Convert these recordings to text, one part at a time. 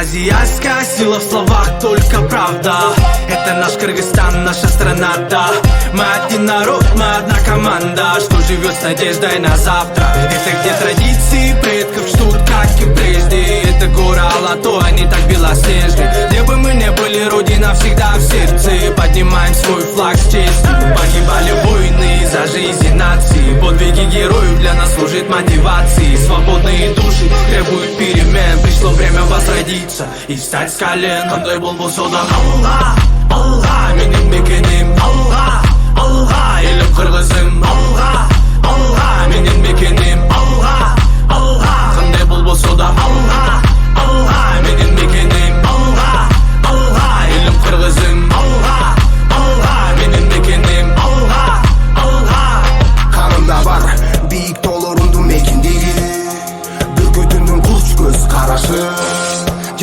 азиатская сила в словах, только правда. Это наш Кыргызстан, наша страна, да. Мы один народ, мы одна команда, что живет с надеждой на завтра. Это где традиции предков ждут, как и прежде. Это гора Алатой, они так белоснежны. Где бы мы не были, родина всегда в сердце. Поднимаем свой флаг с честью. Погибали воины за жизнь нации. Подвиги героев для нас служит мотивацией. Свободные души требуют перемен. Пришло время возродиться и встать с колен. Кандай болбосо да Алла, Алла, менин мекеним Алла, Алла, элим кыргызым Алла, Алла, менин мекеним Алла, Алла, кандай болбосо да Алла, Алла, менин мекеним Алла, Алла, элим кыргызым Алла, Алла, менин мекеним Алла, Алла. Kanımda var biyik dolorundum mekindegi Бүркөтүндүн курч көз карашы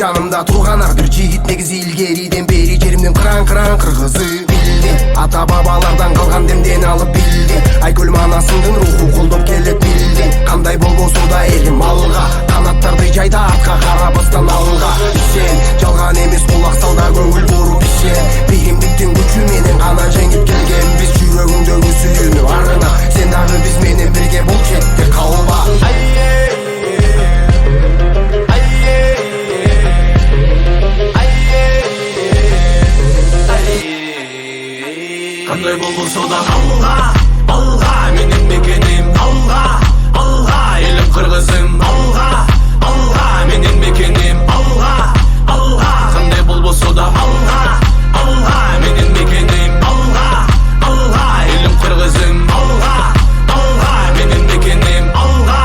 Жанымда турган ар бир жигит негизи илгериден бери жеримдин кыран кыргызы билди. Ата бабалардан калган демден алып билди. Айкөл манасындын руху колдоп келет билди. Кандай болбосо да элим алга, канаттарды жайда атка карабастан алга. Ишен жалган эмес, кулак сал да көңүл буруп ишен. Бийимдиктин күчү менен гана жеңип келгенбиз. Жүрөгүңдөгү сүйүүнү арына сен дагы биз менен бирге бул четте калба. Кандай болбосо да Алла, Алла, менин мекеним Алла, Алла, элим кыргызым Алла, Алла, менин мекеним Алла, Алла, кандай болбосо да Алла, Алла, менин мекеним Алла, Алла, элим кыргызым Алла, Алла, менин мекеним Алла,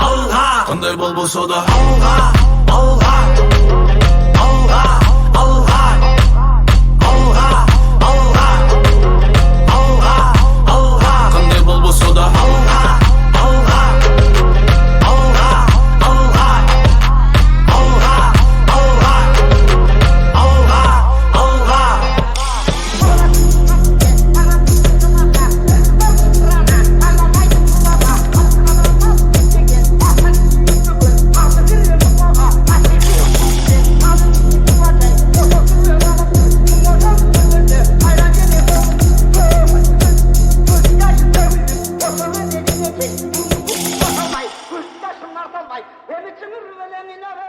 Алла, кандай болбосо да Алла, Алла. Hem içimir ve lemine